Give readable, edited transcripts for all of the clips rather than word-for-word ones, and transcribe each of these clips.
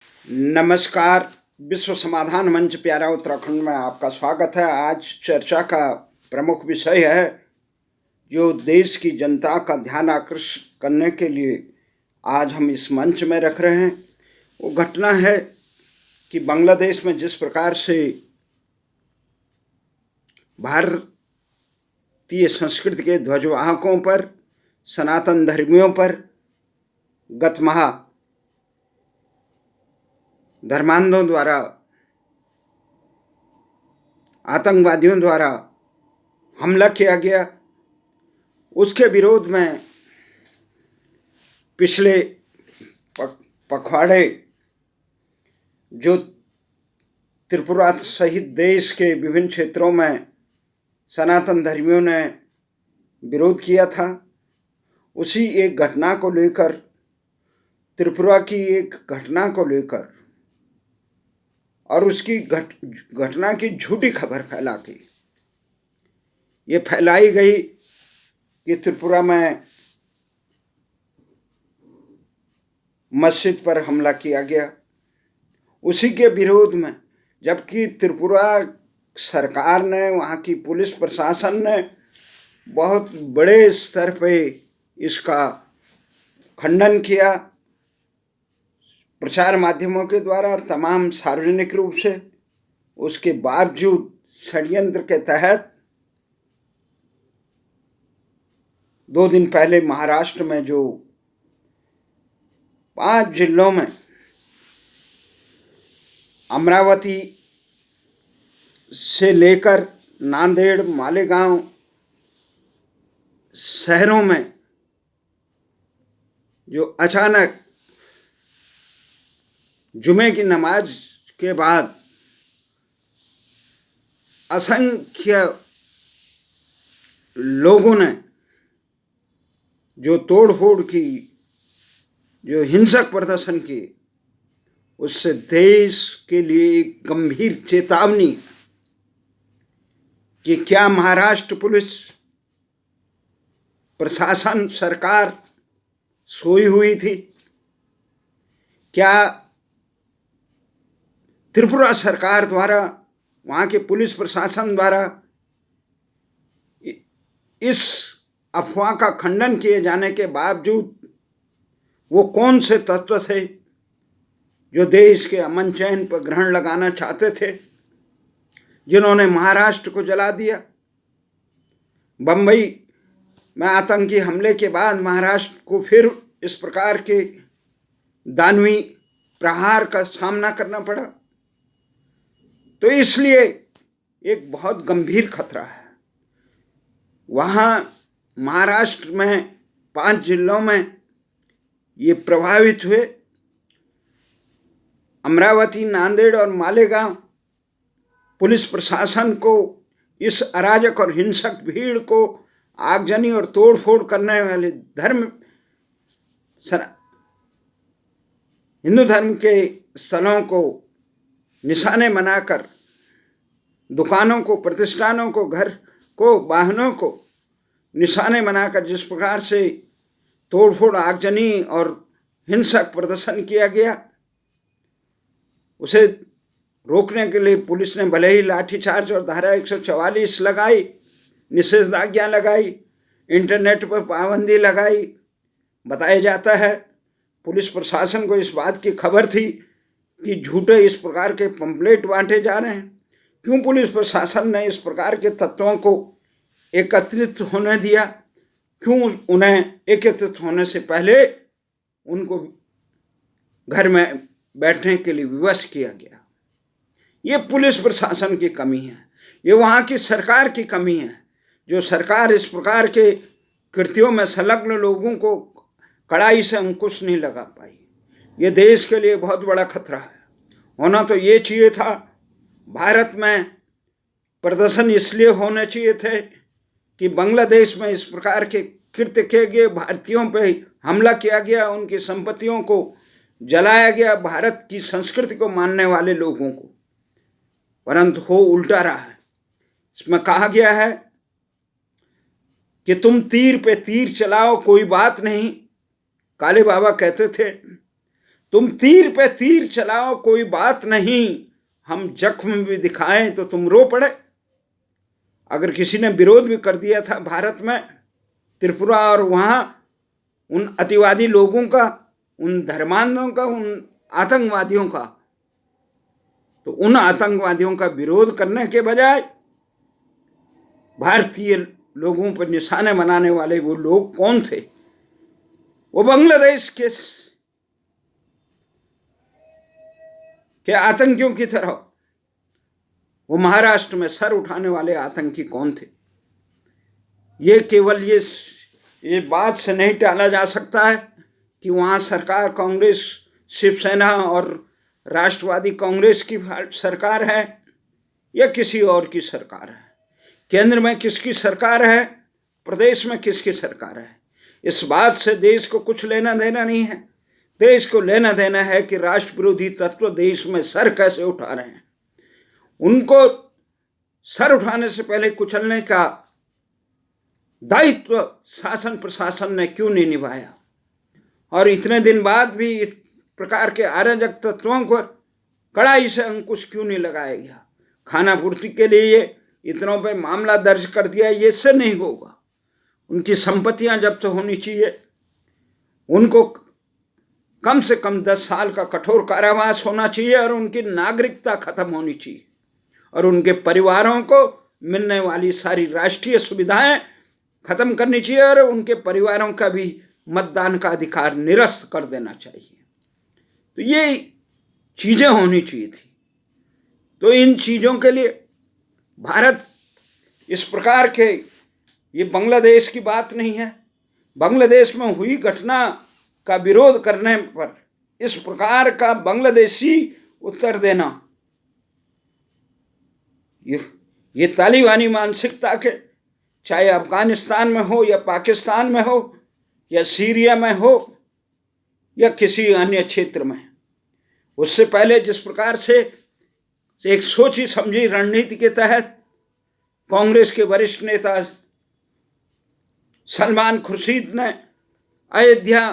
नमस्कार। विश्व समाधान मंच प्यारा उत्तराखंड में आपका स्वागत है। आज चर्चा का प्रमुख विषय है जो देश की जनता का ध्यान आकर्षित करने के लिए आज हम इस मंच में रख रहे हैं। वो घटना है कि बांग्लादेश में जिस प्रकार से भारतीय संस्कृति के ध्वजवाहकों पर, सनातन धर्मियों पर गत माह धर्मांधों द्वारा, आतंकवादियों द्वारा हमला किया गया, उसके विरोध में पिछले पखवाड़े जो त्रिपुरा सहित देश के विभिन्न क्षेत्रों में सनातन धर्मियों ने विरोध किया था, उसी एक घटना को लेकर, त्रिपुरा की एक घटना को लेकर और उसकी घटना की झूठी खबर फैला के ये फैलाई गई कि त्रिपुरा में मस्जिद पर हमला किया गया। उसी के विरोध में, जबकि त्रिपुरा सरकार ने, वहाँ की पुलिस प्रशासन ने बहुत बड़े स्तर पे इसका खंडन किया, प्रचार माध्यमों के द्वारा, तमाम सार्वजनिक रूप से, उसके बावजूद षड्यंत्र के तहत 2 दिन पहले महाराष्ट्र में जो 5 जिलों में अमरावती से लेकर नांदेड़, मालेगांव शहरों में जो अचानक जुमे की नमाज के बाद असंख्य लोगों ने जो तोड़-फोड़ की, जो हिंसक प्रदर्शन किए, उससे देश के लिए एक गंभीर चेतावनी कि क्या महाराष्ट्र पुलिस प्रशासन, सरकार सोई हुई थी? क्या त्रिपुरा सरकार द्वारा, वहाँ के पुलिस प्रशासन द्वारा इस अफवाह का खंडन किए जाने के बावजूद वो कौन से तत्व थे जो देश के अमन चैन पर ग्रहण लगाना चाहते थे, जिन्होंने महाराष्ट्र को जला दिया? बम्बई में आतंकी हमले के बाद महाराष्ट्र को फिर इस प्रकार के दानवी प्रहार का सामना करना पड़ा। तो इसलिए एक बहुत गंभीर खतरा है। वहाँ महाराष्ट्र में 5 जिलों में ये प्रभावित हुए। अमरावती, नांदेड़ और मालेगांव पुलिस प्रशासन को इस अराजक और हिंसक भीड़ को, आगजनी और तोड़फोड़ करने वाले हिंदू धर्म के स्थलों को निशाने बनाकर, दुकानों को, प्रतिष्ठानों को, घर को, वाहनों को निशाने बनाकर जिस प्रकार से तोड़फोड़, आगजनी और हिंसक प्रदर्शन किया गया, उसे रोकने के लिए पुलिस ने भले ही लाठीचार्ज और धारा 144 लगाई, निषेधाज्ञा लगाई, इंटरनेट पर पाबंदी लगाई। बताया जाता है पुलिस प्रशासन को इस बात की खबर थी कि झूठे इस प्रकार के पंपलेट बांटे जा रहे हैं। क्यों पुलिस प्रशासन ने इस प्रकार के तत्वों को एकत्रित होने दिया? क्यों उन्हें एकत्रित होने से पहले उनको घर में बैठने के लिए विवश किया गया? ये पुलिस प्रशासन की कमी है, ये वहाँ की सरकार की कमी है। जो सरकार इस प्रकार के कृत्यों में संलग्न लोगों को कड़ाई से अंकुश नहीं लगा पाई। ये देश के लिए बहुत बड़ा खतरा है। होना तो ये चाहिए था, भारत में प्रदर्शन इसलिए होने चाहिए थे कि बांग्लादेश में इस प्रकार के कृत्य किए गए, भारतीयों पे हमला किया गया, उनकी संपत्तियों को जलाया गया, भारत की संस्कृति को मानने वाले लोगों को। परंतु हो उल्टा रहा है। इसमें कहा गया है कि तुम तीर पे तीर चलाओ, कोई बात नहीं। काले बाबा कहते थे तुम तीर पे तीर चलाओ कोई बात नहीं, हम जख्म भी दिखाएं तो तुम रो पड़े। अगर किसी ने विरोध भी कर दिया था भारत में, त्रिपुरा और वहाँ उन अतिवादी लोगों का, उन धर्मांधों का, उन आतंकवादियों का, तो उन आतंकवादियों का विरोध करने के बजाय भारतीय लोगों पर निशाने बनाने वाले वो लोग कौन थे? वो बांग्लादेश के आतंकियों की तरह वो महाराष्ट्र में सर उठाने वाले आतंकी कौन थे? ये केवल ये बात से नहीं टाला जा सकता है कि वहाँ सरकार कांग्रेस, शिवसेना और राष्ट्रवादी कांग्रेस की सरकार है या किसी और की सरकार है। केंद्र में किसकी सरकार है, प्रदेश में किसकी सरकार है, इस बात से देश को कुछ लेना देना नहीं है। देश को लेना देना है कि राष्ट्र विरोधी तत्व देश में सर कैसे उठा रहे हैं। उनको सर उठाने से पहले कुचलने का दायित्व शासन प्रशासन ने क्यों नहीं निभाया, और इतने दिन बाद भी इस प्रकार के अराजक तत्वों पर कड़ाई से अंकुश क्यों नहीं लगाया गया? खाना पूर्ति के लिए इतनों पे मामला दर्ज कर दिया, ये इससे नहीं होगा। उनकी संपत्तियां जब्त होनी चाहिए, उनको कम से कम 10 साल का कठोर कारावास होना चाहिए, और उनकी नागरिकता खत्म होनी चाहिए, और उनके परिवारों को मिलने वाली सारी राष्ट्रीय सुविधाएं खत्म करनी चाहिए, और उनके परिवारों का भी मतदान का अधिकार निरस्त कर देना चाहिए। तो ये चीज़ें होनी चाहिए थी। तो इन चीज़ों के लिए भारत इस प्रकार के, ये बांग्लादेश की बात नहीं है, बांग्लादेश में हुई घटना का विरोध करने पर इस प्रकार का बांग्लादेशी उत्तर देना, ये तालिबानी मानसिकता के, चाहे अफगानिस्तान में हो या पाकिस्तान में हो या सीरिया में हो या किसी अन्य क्षेत्र में, उससे पहले जिस प्रकार से एक सोची समझी रणनीति के तहत कांग्रेस के वरिष्ठ नेता सलमान खुर्शीद ने अयोध्या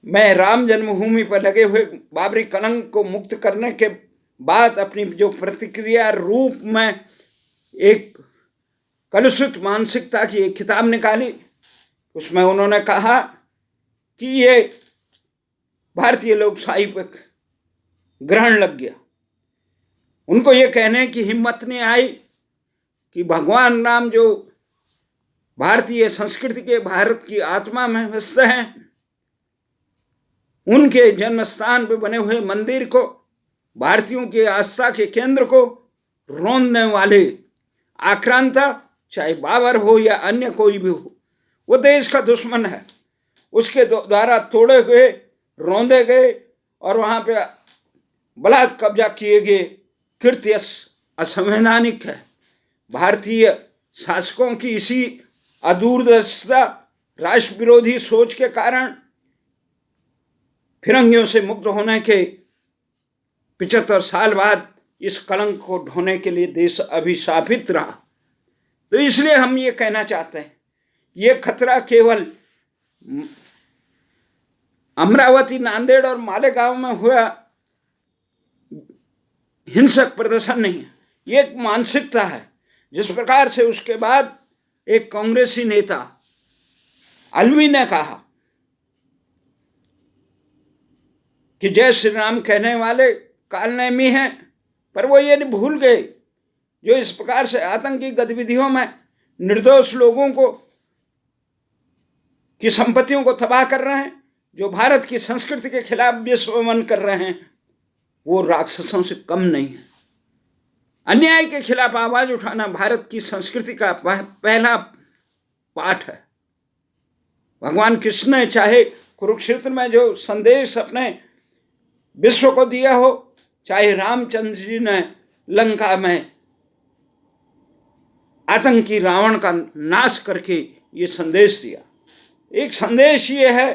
में राम जन्मभूमि पर लगे हुए बाबरी कलंक को मुक्त करने के बाद अपनी जो प्रतिक्रिया रूप में एक कलुषित मानसिकता की एक किताब निकाली, उसमें उन्होंने कहा कि ये भारतीय लोकशाही पर ग्रहण लग गया। उनको ये कहने की हिम्मत नहीं आई कि भगवान राम जो भारतीय संस्कृति के, भारत की आत्मा में बसते हैं, उनके जन्म स्थान पर बने हुए मंदिर को, भारतीयों के आस्था के केंद्र को रौंदने वाले आक्रांता, चाहे बाबर हो या अन्य कोई भी हो, वो देश का दुश्मन है। उसके द्वारा तोड़े गए, रौंदे गए और वहाँ पे बलात् कब्जा किए गए कृत्य असंवैधानिक है। भारतीय शासकों की इसी अदूरदर्शिता, राष्ट्र विरोधी सोच के कारण फिरंगियों से मुक्त होने के 75 साल बाद इस कलंक को ढोने के लिए देश अभिशापित रहा। तो इसलिए हम ये कहना चाहते हैं, ये खतरा केवल अमरावती, नांदेड़ और मालेगांव में हुआ हिंसक प्रदर्शन नहीं है, ये एक मानसिकता है। जिस प्रकार से उसके बाद एक कांग्रेसी नेता अलवी ने कहा कि जय श्री राम कहने वाले कालनेमी हैं, पर वो ये भूल गए जो इस प्रकार से आतंकी गतिविधियों में निर्दोष लोगों को की संपत्तियों को तबाह कर रहे हैं, जो भारत की संस्कृति के खिलाफ विश्वमन कर रहे हैं, वो राक्षसों से कम नहीं है। अन्याय के खिलाफ आवाज उठाना भारत की संस्कृति का पहला पाठ है। भगवान कृष्ण ने चाहे कुरुक्षेत्र में जो संदेश अपने विश्व को दिया हो, चाहे रामचंद्र जी ने लंका में आतंकी रावण का नाश करके ये संदेश दिया। एक संदेश ये है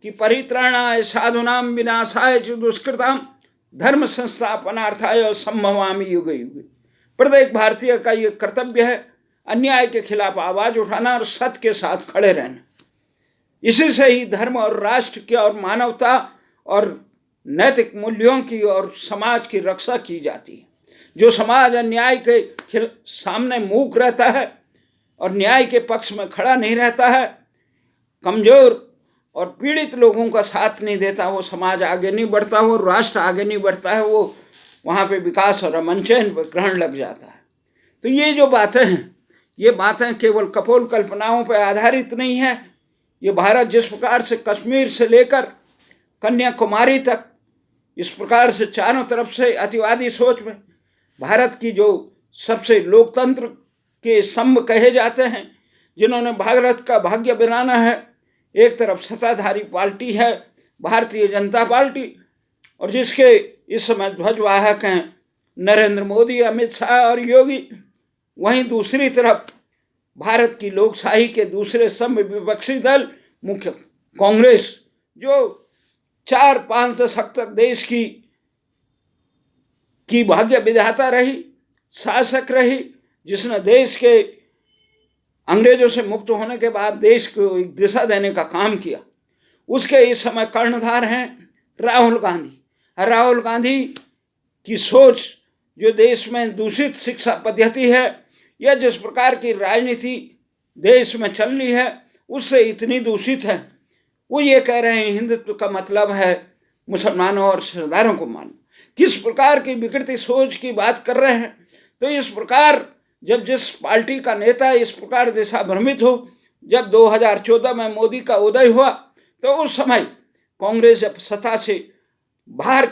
कि परित्राणाय साधूनां विनाशाय च दुष्कृतां धर्म संस्थापनार्थाय संभवामि युगे युगे। प्रत्येक भारतीय का ये कर्तव्य है अन्याय के खिलाफ आवाज उठाना और सत्य के साथ खड़े रहना। इसी से ही धर्म और राष्ट्र की और मानवता और नैतिक मूल्यों की और समाज की रक्षा की जाती है। जो समाज अन्याय के सामने मूक रहता है और न्याय के पक्ष में खड़ा नहीं रहता है, कमजोर और पीड़ित लोगों का साथ नहीं देता, वो समाज आगे नहीं बढ़ता, वो राष्ट्र आगे नहीं बढ़ता है, वो वहाँ पे विकास और अमन चैन पर ग्रहण लग जाता है। तो ये जो बातें हैं, ये बातें केवल कपोल कल्पनाओं पर आधारित नहीं है। ये भारत जिस प्रकार से कश्मीर से लेकर कन्याकुमारी तक इस प्रकार से चारों तरफ से अतिवादी सोच में भारत की जो सबसे लोकतंत्र के स्तंभ कहे जाते हैं, जिन्होंने भारत का भाग्य बनाना है, एक तरफ सत्ताधारी पार्टी है भारतीय जनता पार्टी, और जिसके इस समय ध्वजवाहक हैं नरेंद्र मोदी, अमित शाह और योगी, वहीं दूसरी तरफ भारत की लोकशाही के दूसरे स्तंभ विपक्षी दल मुख्य कांग्रेस, जो 4-5 दशक तक देश की भाग्य विधाता रही, शासक रही, जिसने देश के अंग्रेजों से मुक्त होने के बाद देश को एक दिशा देने का काम किया। उसके इस समय कर्णधार हैं राहुल गांधी। राहुल गांधी की सोच जो देश में दूषित शिक्षा पद्धति है या जिस प्रकार की राजनीति देश में चल रही है, उससे इतनी दूषित है। वो ये कह रहे हैं हिंदुत्व का मतलब है मुसलमानों और सरदारों को मानना। किस प्रकार की विकृति सोच की बात कर रहे हैं। तो इस प्रकार जब जिस पार्टी का नेता इस प्रकार दिशा भ्रमित हो, जब 2014 में मोदी का उदय हुआ तो उस समय कांग्रेस जब सत्ता से बाहर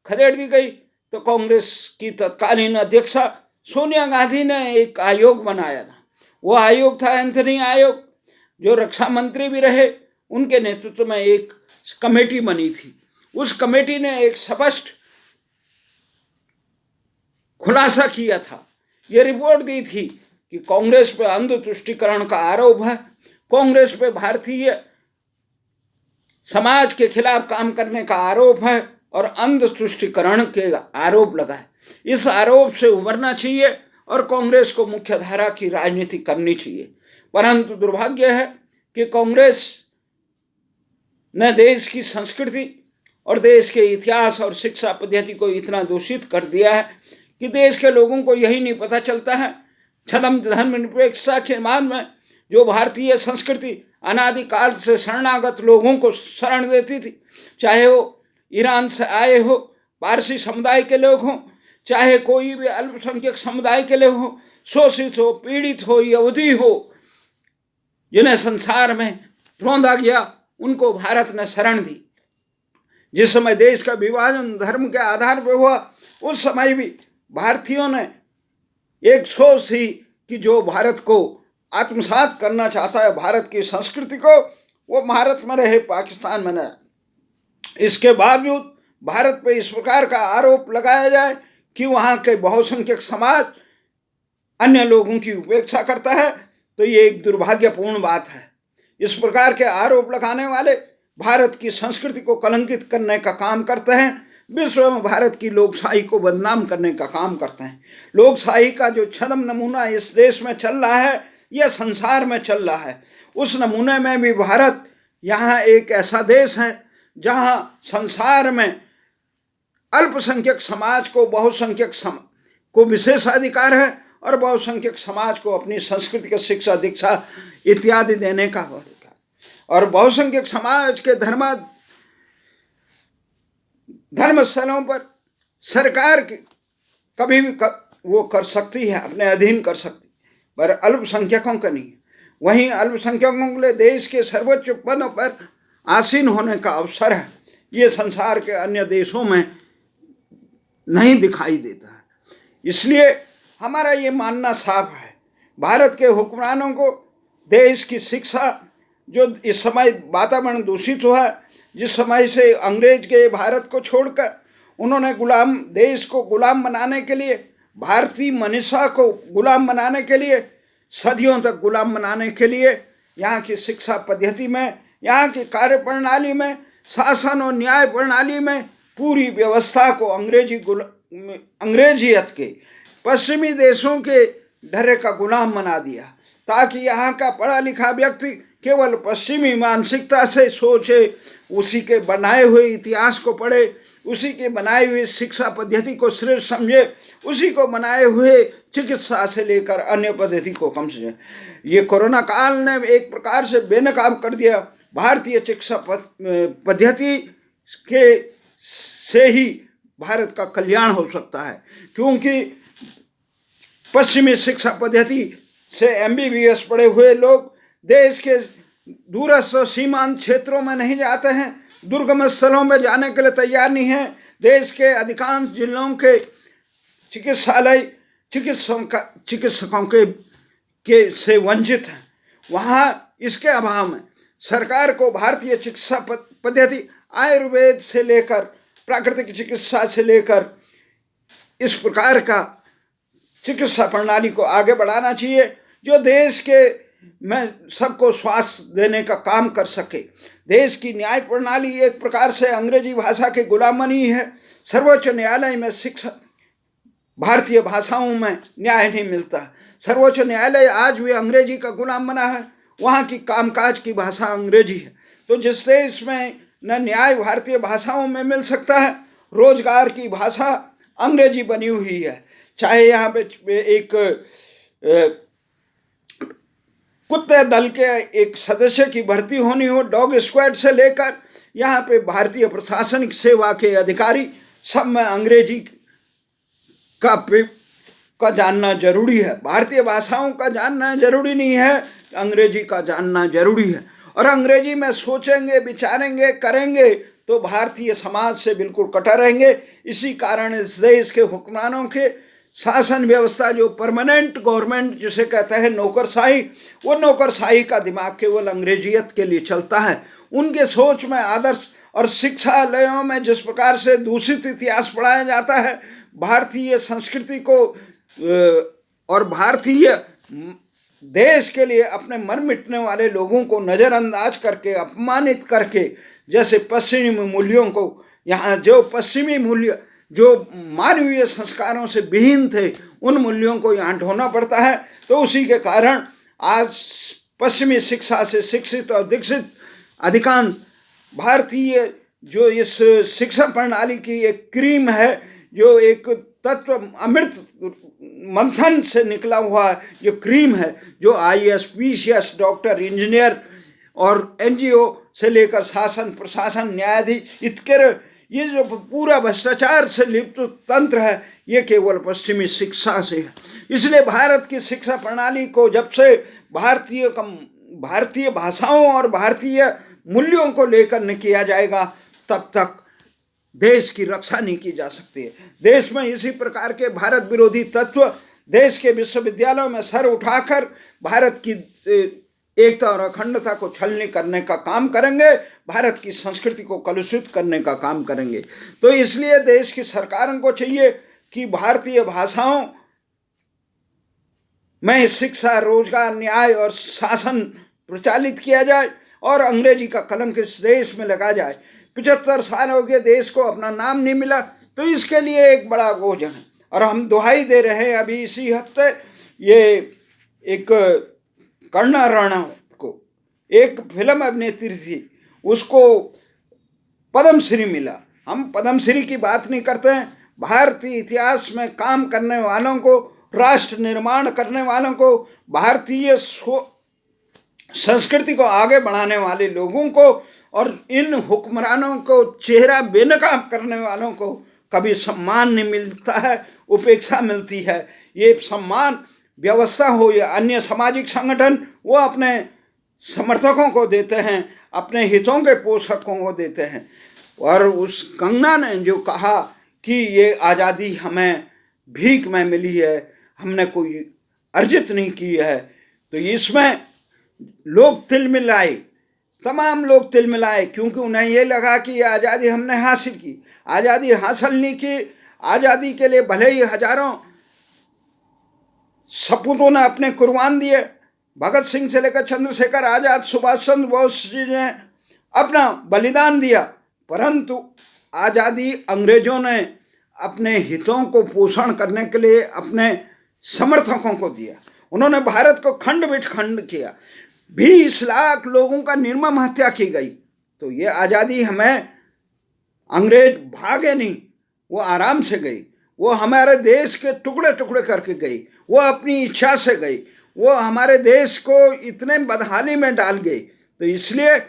खदेड़ दी गई तो कांग्रेस की तत्कालीन अध्यक्षा सोनिया गांधी ने एक आयोग बनाया था। वो आयोग था एंथनी आयोग, जो रक्षा मंत्री भी रहे, उनके नेतृत्व में एक कमेटी बनी थी। उस कमेटी ने एक स्पष्ट खुलासा किया था, ये रिपोर्ट दी थी कि कांग्रेस पे अंध तुष्टीकरण का आरोप है, कांग्रेस पे भारतीय समाज के खिलाफ काम करने का आरोप है और अंध तुष्टीकरण के आरोप लगा है। इस आरोप से उबरना चाहिए और कांग्रेस को मुख्य धारा की राजनीति करनी चाहिए। परंतु दुर्भाग्य है कि कांग्रेस ने देश की संस्कृति और देश के इतिहास और शिक्षा पद्धति को इतना दूषित कर दिया है कि देश के लोगों को यही नहीं पता चलता है। छद्म धर्मनिरपेक्षता के मान में जो भारतीय संस्कृति अनादिकाल से शरणागत लोगों को शरण देती थी, चाहे वो ईरान से आए हो, पारसी समुदाय के लोग हों, चाहे कोई भी अल्पसंख्यक समुदाय के लोग हों, शोषित हो, पीड़ित हो, यहूदी हो, जिन्हें संसार में रौंदा गया, उनको भारत ने शरण दी। जिस समय देश का विभाजन धर्म के आधार पर हुआ, उस समय भी भारतीयों ने एक सोच थी कि जो भारत को आत्मसात करना चाहता है, भारत की संस्कृति को, वो भारत में रहे, पाकिस्तान में न। इसके बावजूद भारत पे इस प्रकार का आरोप लगाया जाए कि वहाँ के बहुसंख्यक समाज अन्य लोगों की उपेक्षा करता है, तो ये एक दुर्भाग्यपूर्ण बात है। इस प्रकार के आरोप लगाने वाले भारत की संस्कृति को कलंकित करने का काम करते हैं, विश्व में भारत की लोकशाही को बदनाम करने का काम करते हैं। लोकशाही का जो छद्म नमूना इस देश में चल रहा है, यह संसार में चल रहा है। उस नमूने में भी भारत यहाँ एक ऐसा देश है जहाँ संसार में अल्पसंख्यक समाज को बहुसंख्यक को विशेषाधिकार है और बहुसंख्यक समाज को अपनी संस्कृति की शिक्षा दीक्षा इत्यादि देने का अधिकार। और बहुसंख्यक समाज के धर्मस्थलों पर सरकार कभी भी वो कर सकती है, अपने अधीन कर सकती, पर अल्पसंख्यकों का नहीं। वहीं अल्पसंख्यकों के लिए देश के सर्वोच्च पदों पर आसीन होने का अवसर है, ये संसार के अन्य देशों में नहीं दिखाई देता है। इसलिए हमारा ये मानना साफ है, भारत के हुक्मरानों को देश की शिक्षा, जो इस समय वातावरण दूषित हुआ है, जिस समय से अंग्रेज के भारत को छोड़कर उन्होंने देश को गुलाम बनाने के लिए, भारतीय मनीषा को गुलाम बनाने के लिए, सदियों तक गुलाम बनाने के लिए, यहाँ की शिक्षा पद्धति में, यहाँ की कार्य प्रणाली में, शासन और न्याय प्रणाली में पूरी व्यवस्था को अंग्रेजियत के पश्चिमी देशों के ढर्रे का गुलाम बना दिया, ताकि यहाँ का पढ़ा लिखा व्यक्ति केवल पश्चिमी मानसिकता से सोचे, उसी के बनाए हुए इतिहास को पढ़े, उसी के बनाए हुए शिक्षा पद्धति को श्रेष्ठ समझे, उसी को बनाए हुए चिकित्सा से लेकर अन्य पद्धति को कम समझे। ये कोरोना काल ने एक प्रकार से बेनकाब कर दिया। भारतीय चिकित्सा पद्धति के से ही भारत का कल्याण हो सकता है, क्योंकि पश्चिमी शिक्षा पद्धति से MBBS पढ़े हुए लोग देश के दूरस्थ सीमांत क्षेत्रों में नहीं जाते हैं, दुर्गम स्थलों में जाने के लिए तैयार नहीं है। देश के अधिकांश जिलों के चिकित्सालय चिकित्सकों के से वंचित हैं। वहाँ इसके अभाव में सरकार को भारतीय चिकित्सा पद्धति, आयुर्वेद से लेकर प्राकृतिक चिकित्सा से लेकर इस प्रकार का चिकित्सा प्रणाली को आगे बढ़ाना चाहिए, जो देश के में सबको स्वास्थ्य देने का काम कर सके। देश की न्याय प्रणाली एक प्रकार से अंग्रेजी भाषा के गुलाम बनी है। सर्वोच्च न्यायालय में शिक्षा भारतीय भाषाओं में न्याय नहीं मिलता। सर्वोच्च न्यायालय आज भी अंग्रेजी का गुलाम बना है, वहाँ की कामकाज की भाषा अंग्रेजी है। तो जिस देश में न न्याय भारतीय भाषाओं में मिल सकता है, रोजगार की भाषा अंग्रेजी बनी हुई है। चाहे यहाँ पे एक कुत्ते दल के एक सदस्य की भर्ती होनी हो, डॉग स्क्वाड से लेकर यहाँ पे भारतीय प्रशासनिक सेवा के अधिकारी, सब में अंग्रेजी का जानना जरूरी है। भारतीय भाषाओं का जानना जरूरी नहीं है, अंग्रेजी का जानना जरूरी है। और अंग्रेजी में सोचेंगे, विचारेंगे, करेंगे तो भारतीय समाज से बिल्कुल कटा रहेंगे। इसी कारण इस देश के हुक्मरानों के शासन व्यवस्था, जो परमानेंट गवर्नमेंट जिसे कहते हैं नौकरशाही, वो नौकरशाही का दिमाग केवल अंग्रेजियत के लिए चलता है। उनके सोच में, आदर्श और शिक्षालयों में जिस प्रकार से दूषित इतिहास पढ़ाया जाता है, भारतीय संस्कृति को और भारतीय देश के लिए अपने मर मिटने वाले लोगों को नज़रअंदाज करके, अपमानित करके, जैसे पश्चिमी मूल्यों को यहाँ, जो पश्चिमी मूल्य जो मानवीय संस्कारों से विहीन थे, उन मूल्यों को यहाँ ढोना पड़ता है। तो उसी के कारण आज पश्चिमी शिक्षा से शिक्षित और दीक्षित अधिकांश भारतीय जो इस शिक्षा प्रणाली की एक क्रीम है, जो एक तत्व अमृत मंथन से निकला हुआ जो क्रीम है, जो IAS, PCS, डॉक्टर, इंजीनियर और NGO से लेकर शासन, प्रशासन, न्यायाधीश, इतकर ये जो पूरा भ्रष्टाचार से लिप्त तंत्र है, ये केवल पश्चिमी शिक्षा से है। इसलिए भारत की शिक्षा प्रणाली को जब से भारतीय भाषाओं और भारतीय मूल्यों को लेकर नहीं किया जाएगा, तब तक देश की रक्षा नहीं की जा सकती है। देश में इसी प्रकार के भारत विरोधी तत्व देश के विश्वविद्यालयों में सर उठाकर भारत की एकता और अखंडता को छलनी करने का काम करेंगे, भारत की संस्कृति को कलुषित करने का काम करेंगे। तो इसलिए देश की सरकारों को चाहिए कि भारतीय भाषाओं में शिक्षा, रोजगार, न्याय और शासन प्रचालित किया जाए और अंग्रेजी का कलंक इस देश में लगा जाए। 75 साल हो गए देश को अपना नाम नहीं मिला, तो इसके लिए एक बड़ा बोझ है। और हम दुहाई दे रहे हैं, अभी इसी हफ्ते ये एक कर्णा राणा को, एक फिल्म अभिनेत्री थी, उसको पद्मश्री मिला। हम पद्मश्री की बात नहीं करते हैं, भारतीय इतिहास में काम करने वालों को, राष्ट्र निर्माण करने वालों को, भारतीय संस्कृति को आगे बढ़ाने वाले लोगों को और इन हुक्मरानों को चेहरा बेनकाब करने वालों को कभी सम्मान नहीं मिलता है, उपेक्षा मिलती है। ये सम्मान व्यवस्था हो या अन्य सामाजिक संगठन, वो अपने समर्थकों को देते हैं, अपने हितों के पोषकों को देते हैं। और उस कंगना ने जो कहा कि ये आज़ादी हमें भीख में मिली है, हमने कोई अर्जित नहीं की है, तो इसमें लोग तिलमिलाए, तमाम लोग तिलमिलाए, क्योंकि उन्हें ये लगा कि ये आज़ादी हमने हासिल की। आज़ादी हासिल नहीं की। आज़ादी के लिए भले ही हजारों सपूतों ने अपने कुर्बान दिए, भगत सिंह से लेकर चंद्रशेखर आज़ाद, सुभाष चंद्र बोस जी ने अपना बलिदान दिया, परंतु आज़ादी अंग्रेजों ने अपने हितों को पोषण करने के लिए अपने समर्थकों को दिया। उन्होंने भारत को खंड विखंड किया। 20 लाख लोगों का निर्मम हत्या की गई। तो ये आज़ादी हमें अंग्रेज भागे नहीं, वो आराम से गई, वो हमारे देश के टुकड़े टुकड़े करके गई, वो अपनी इच्छा से गई, वो हमारे देश को इतने बदहाली में डाल गई। तो इसलिए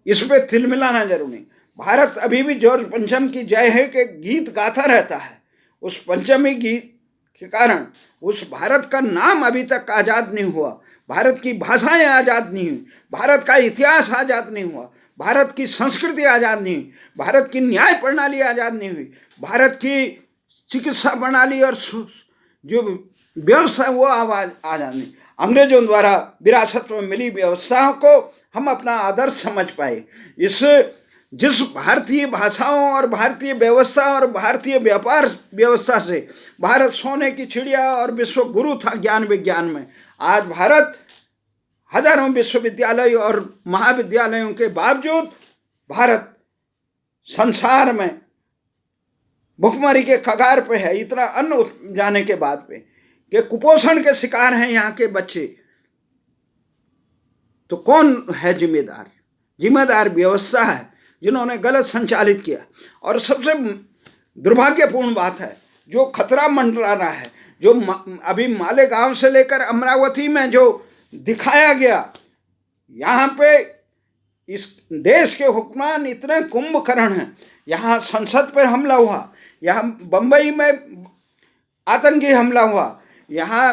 इस पे तिलमिलाना जरूरी। भारत अभी भी जॉर्ज पंचम की जय है के गीत गाता रहता है। उस पंचमी गीत के कारण उस भारत का नाम अभी तक आज़ाद नहीं हुआ, भारत की भाषाएं आज़ाद नहीं हुई, भारत का इतिहास आज़ाद नहीं हुआ, भारत की संस्कृति आज़ाद नहीं हुई, भारत की न्याय प्रणाली आज़ाद नहीं हुई, भारत की चिकित्सा प्रणाली और जो व्यवस्था वो आज़ाद नहीं। अंग्रेजों द्वारा विरासत में मिली व्यवस्थाओं को हम अपना आदर्श समझ पाए। जिस भारतीय भाषाओं और भारतीय व्यवस्था और भारतीय व्यापार व्यवस्था से भारत सोने की चिड़िया और विश्व गुरु था ज्ञान विज्ञान में, आज भारत हजारों विश्वविद्यालय और महाविद्यालयों के बावजूद भारत संसार में भुखमरी के कगार पे है। इतना अन्न जाने के बाद पे कि कुपोषण के शिकार हैं यहाँ के बच्चे। तो कौन है जिम्मेदार? जिम्मेदार व्यवस्था है जिन्होंने गलत संचालित किया। और सबसे दुर्भाग्यपूर्ण बात है, जो खतरा मंडरा रहा है, जो अभी मालेगांव से लेकर अमरावती में जो दिखाया गया, यहाँ पे इस देश के हुक्मरान इतने कुंभकर्ण हैं। यहाँ संसद पर हमला हुआ, यहाँ बम्बई में आतंकी हमला हुआ, यहाँ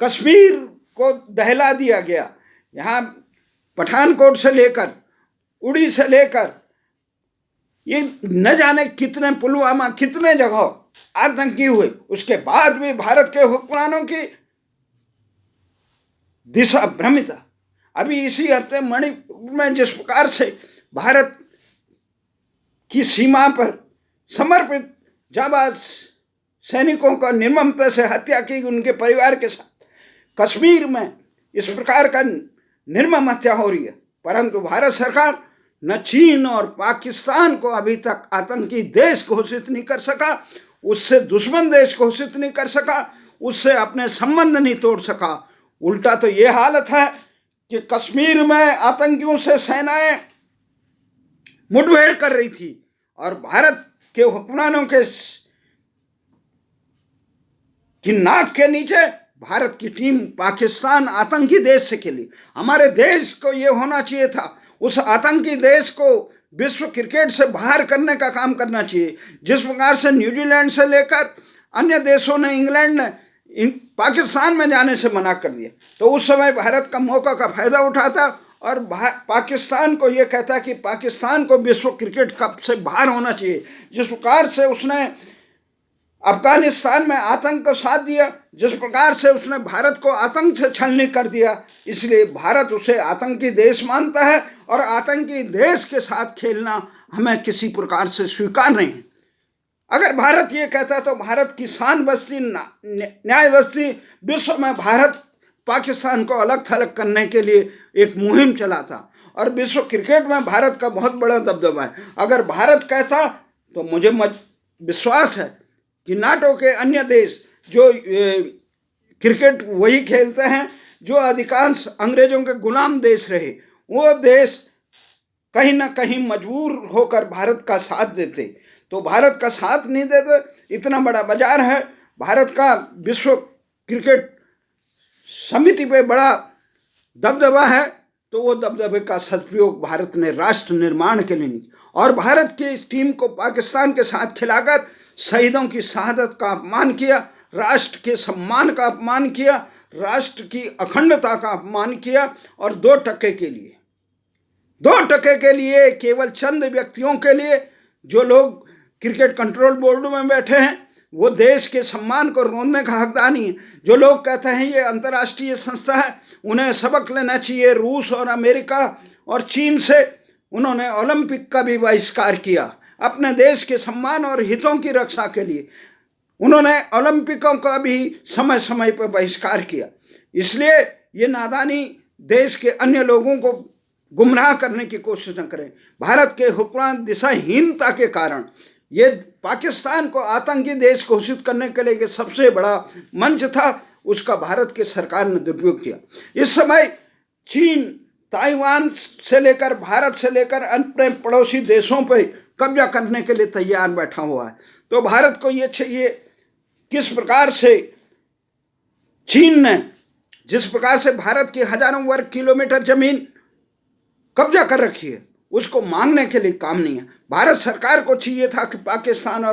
कश्मीर को दहला दिया गया, यहाँ पठानकोट से लेकर उड़ी से लेकर ये न जाने कितने पुलवामा कितने जगह आतंकी हुए। उसके बाद भी भारत के हुक्मरानों की दिशा भ्रमिता। अभी इसी हफ्ते मणिपुर में जिस प्रकार से भारत की सीमा पर समर्पित जाबाज सैनिकों का निर्ममता से हत्या की उनके परिवार के साथ, कश्मीर में इस प्रकार का निर्मम हत्या हो रही है, परंतु भारत सरकार न चीन और पाकिस्तान को अभी तक आतंकी देश घोषित नहीं कर सका, उससे दुश्मन देश घोषित नहीं कर सका, उससे अपने संबंध नहीं तोड़ सका। उल्टा तो ये हालत है कि कश्मीर में आतंकियों से सेनाएं मुठभेड़ कर रही थी और भारत के हुक्मरानों के की नाक के नीचे भारत की टीम पाकिस्तान आतंकी देश से खेली। हमारे देश को ये होना चाहिए था, उस आतंकी देश को विश्व क्रिकेट से बाहर करने का काम करना चाहिए। जिस प्रकार से न्यूजीलैंड से लेकर अन्य देशों ने, इंग्लैंड ने पाकिस्तान में जाने से मना कर दिया, तो उस समय भारत का मौका का फायदा उठाता और पाकिस्तान को ये कहता कि पाकिस्तान को विश्व क्रिकेट कप से बाहर होना चाहिए। जिस प्रकार से उसने अफगानिस्तान में आतंक को साथ दिया, जिस प्रकार से उसने भारत को आतंक से छलनी कर दिया, इसलिए भारत उसे आतंकी देश मानता है और आतंकी देश के साथ खेलना हमें किसी प्रकार से स्वीकार नहीं है। अगर भारत ये कहता तो भारत की शान बस्ती, न्याय बस्ती विश्व में भारत पाकिस्तान को अलग थलग करने के लिए एक मुहिम चलाता और विश्व क्रिकेट में भारत का बहुत बड़ा दबदबा है। अगर भारत कहता तो मुझे विश्वास है कि नाटो के अन्य देश जो क्रिकेट वही खेलते हैं जो अधिकांश अंग्रेजों के गुलाम देश रहे, वो देश कहीं ना कहीं मजबूर होकर भारत का साथ देते। तो भारत का साथ नहीं देते। इतना बड़ा बाजार है भारत का, विश्व क्रिकेट समिति पे बड़ा दबदबा है, तो वो दबदबे का सदुपयोग भारत ने राष्ट्र निर्माण के लिए और भारत की इस टीम को पाकिस्तान के साथ खिलाकर शहीदों की शहादत का अपमान किया, राष्ट्र के सम्मान का अपमान किया, राष्ट्र की अखंडता का अपमान किया और 2% के लिए केवल चंद व्यक्तियों के लिए, जो लोग क्रिकेट कंट्रोल बोर्ड में बैठे हैं वो देश के सम्मान को रोकने का हकदार नहीं है। जो लोग कहते हैं ये अंतर्राष्ट्रीय संस्था है, उन्हें सबक लेना चाहिए। रूस और अमेरिका और चीन से उन्होंने ओलंपिक का भी बहिष्कार किया अपने देश के सम्मान और हितों की रक्षा के लिए। उन्होंने ओलंपिकों का भी समय समय पर बहिष्कार किया। इसलिए ये नादानी देश के अन्य लोगों को गुमराह करने की कोशिश न करें। भारत के हुक्मरान दिशाहीनता के कारण ये पाकिस्तान को आतंकी देश घोषित करने के लिए सबसे बड़ा मंच था, उसका भारत के सरकार ने दुरुपयोग किया। इस समय चीन ताइवान से लेकर भारत से लेकर अन्य पड़ोसी देशों पर कब्जा करने के लिए तैयार बैठा हुआ है। तो भारत को ये चाहिए किस प्रकार से चीन ने जिस प्रकार से भारत की हजारों वर्ग किलोमीटर जमीन कब्जा कर रखी है, उसको मांगने के लिए काम नहीं है। भारत सरकार को चाहिए था कि पाकिस्तान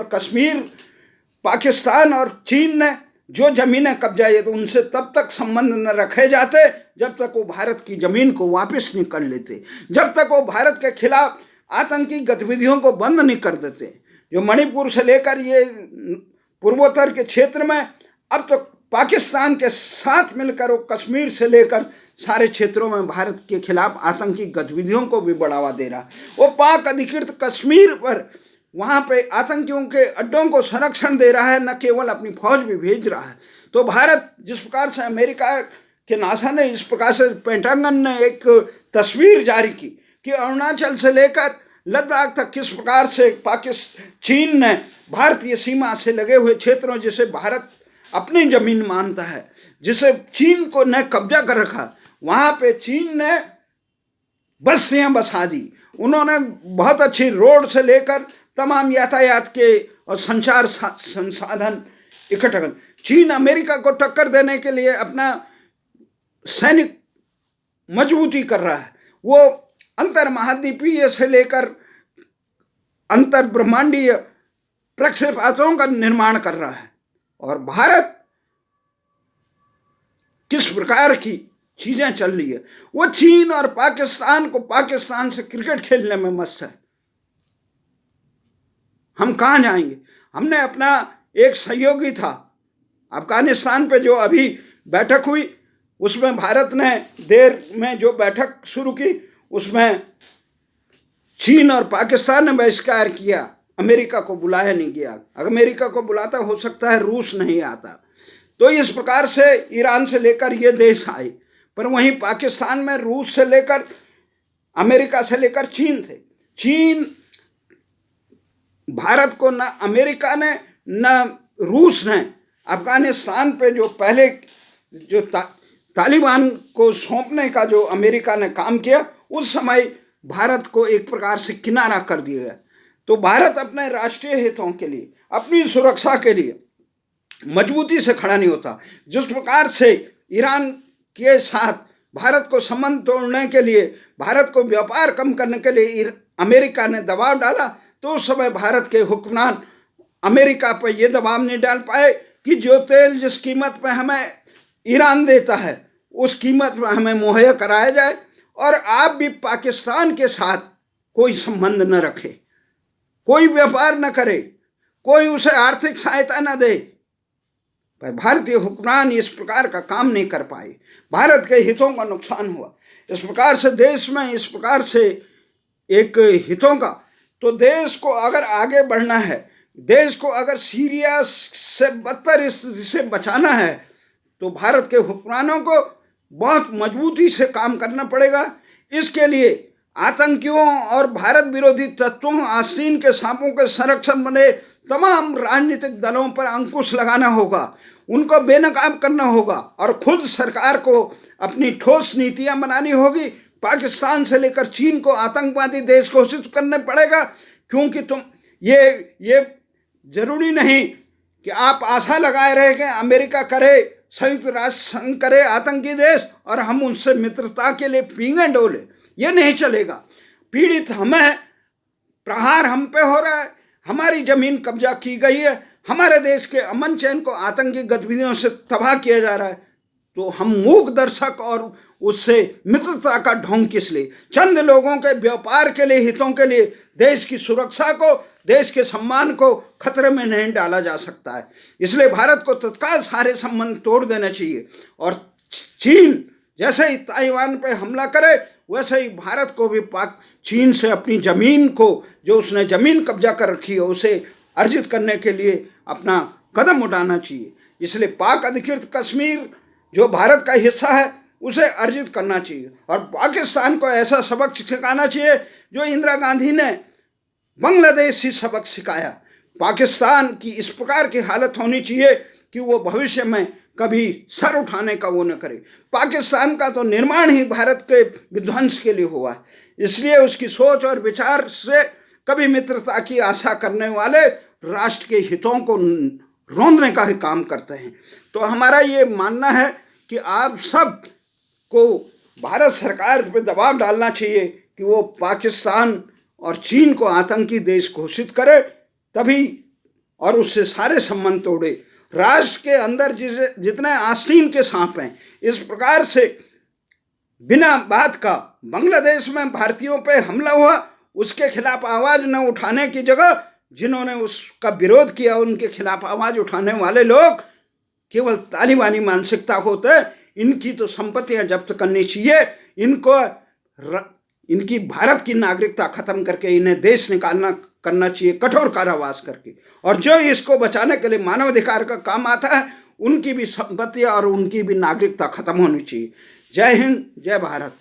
और चीन ने जो जमीनें कब्जाई तो उनसे तब तक संबंध न रखे जाते जब तक वो भारत की जमीन को वापस नहीं कर लेते, जब तक वो भारत के खिलाफ आतंकी गतिविधियों को बंद नहीं कर देते। जो मणिपुर से लेकर ये पूर्वोत्तर के क्षेत्र में अब तो पाकिस्तान के साथ मिलकर वो कश्मीर से लेकर सारे क्षेत्रों में भारत के खिलाफ आतंकी गतिविधियों को भी बढ़ावा दे रहा। वो पाक अधिकृत कश्मीर पर वहाँ पे आतंकियों के अड्डों को संरक्षण दे रहा है, न केवल अपनी फौज भी भेज रहा है। तो भारत जिस प्रकार से अमेरिका के नासा ने इस प्रकार से पेंटागन ने एक तस्वीर जारी की कि अरुणाचल से लेकर लद्दाख तक किस प्रकार से चीन ने भारतीय सीमा से लगे हुए क्षेत्रों जिसे भारत अपनी जमीन मानता है, जिसे चीन को ने कब्जा कर रखा, वहाँ पे चीन ने बस्तियाँ बसा दी। उन्होंने बहुत अच्छी रोड से लेकर तमाम यातायात के और संचार संसाधन इकट्ठा कर। चीन अमेरिका को टक्कर देने के लिए अपना सैनिक मजबूती कर रहा है। वो अंतर महाद्वीपीय से लेकर अंतर ब्रह्मांडीय प्रक्षेपास्त्रों का निर्माण कर रहा है। और भारत किस प्रकार की चीजें चल रही है, वो चीन और पाकिस्तान से क्रिकेट खेलने में मस्त है। हम कहाँ जाएंगे? हमने अपना एक सहयोगी था अफगानिस्तान पे जो अभी बैठक हुई, उसमें भारत ने देर में जो बैठक शुरू की उसमें चीन और पाकिस्तान ने बहिष्कार किया, अमेरिका को बुलाया नहीं गया। अगर अमेरिका को बुलाता हो सकता है रूस नहीं आता। तो इस प्रकार से ईरान से लेकर ये देश आए, पर वहीं पाकिस्तान में रूस से लेकर अमेरिका से लेकर चीन थे। चीन भारत को न अमेरिका ने न रूस ने अफगानिस्तान पे जो पहले जो तालिबान को सौंपने का जो अमेरिका ने काम किया, उस समय भारत को एक प्रकार से किनारा कर दिया गया। तो भारत अपने राष्ट्रीय हितों के लिए, अपनी सुरक्षा के लिए मजबूती से खड़ा नहीं होता। जिस प्रकार से ईरान के साथ भारत को संबंध तोड़ने के लिए, भारत को व्यापार कम करने के लिए अमेरिका ने दबाव डाला, तो उस समय भारत के हुक्मरान अमेरिका पर यह दबाव नहीं डाल पाए कि जो तेल जिस कीमत पर हमें ईरान देता है उस कीमत में हमें मुहैया कराया जाए, और आप भी पाकिस्तान के साथ कोई संबंध न रखे, कोई व्यापार न करे, कोई उसे आर्थिक सहायता न दे। पर भारतीय हुक्मरान इस प्रकार का काम नहीं कर पाए, भारत के हितों का नुकसान हुआ। इस प्रकार से देश में इस प्रकार से एक हितों का, तो देश को अगर आगे बढ़ना है, देश को अगर सीरिया से बदतर स्थिति से बचाना है, तो भारत के हुक्मरानों को बहुत मजबूती से काम करना पड़ेगा। इसके लिए आतंकियों और भारत विरोधी तत्वों, आस्तीन के सांपों के संरक्षण बने तमाम राजनीतिक दलों पर अंकुश लगाना होगा, उनको बेनकाब करना होगा, और खुद सरकार को अपनी ठोस नीतियां बनानी होगी। पाकिस्तान से लेकर चीन को आतंकवादी देश घोषित करने पड़ेगा, क्योंकि तुम ये जरूरी नहीं कि आप आशा लगाए रहे कि अमेरिका करे, संयुक्त राष्ट्र संघ करे आतंकी देश और हम उनसे मित्रता के लिए पींगे डोले। ये नहीं चलेगा। पीड़ित हम हैं, प्रहार हम पे हो रहा है, हमारी जमीन कब्जा की गई है, हमारे देश के अमन चैन को आतंकी गतिविधियों से तबाह किया जा रहा है, तो हम मूक दर्शक और उससे मित्रता का ढोंग किस लिए? चंद लोगों के व्यापार के लिए, हितों के लिए देश की सुरक्षा को, देश के सम्मान को खतरे में नहीं डाला जा सकता है। इसलिए भारत को तत्काल सारे संबंध तोड़ देना चाहिए, और चीन जैसे ही ताइवान पे हमला करे वैसे ही भारत को भी चीन से अपनी ज़मीन को, जो उसने ज़मीन कब्जा कर रखी है, उसे अर्जित करने के लिए अपना कदम उठाना चाहिए। इसलिए पाक अधिकृत कश्मीर जो भारत का हिस्सा है उसे अर्जित करना चाहिए, और पाकिस्तान को ऐसा सबक सिखाना चाहिए जो इंदिरा गांधी ने बांग्लादेशी सबक सिखाया। पाकिस्तान की इस प्रकार की हालत होनी चाहिए कि वो भविष्य में कभी सर उठाने का वो न करे। पाकिस्तान का तो निर्माण ही भारत के विध्वंस के लिए हुआ है, इसलिए उसकी सोच और विचार से कभी मित्रता की आशा करने वाले राष्ट्र के हितों को रौंदने का ही काम करते हैं। तो हमारा ये मानना है कि आप सब को भारत सरकार पर दबाव डालना चाहिए कि वो पाकिस्तान और चीन को आतंकी देश घोषित करे, तभी, और उससे सारे संबंध तोड़े। राष्ट्र के अंदर जितने आस्तीन के सांप हैं, इस प्रकार से बिना बात का बांग्लादेश में भारतीयों पे हमला हुआ, उसके खिलाफ आवाज न उठाने की जगह जिन्होंने उसका विरोध किया, उनके खिलाफ आवाज उठाने वाले लोग केवल तालिबानी मानसिकता होते। इनकी तो संपत्तियां जब्त करनी चाहिए, इनकी भारत की नागरिकता खत्म करके इन्हें देश निकालना करना चाहिए, कठोर कारावास करके। और जो इसको बचाने के लिए मानवाधिकार का काम आता है, उनकी भी संपत्तियां और उनकी भी नागरिकता खत्म होनी चाहिए। जय हिंद, जय भारत।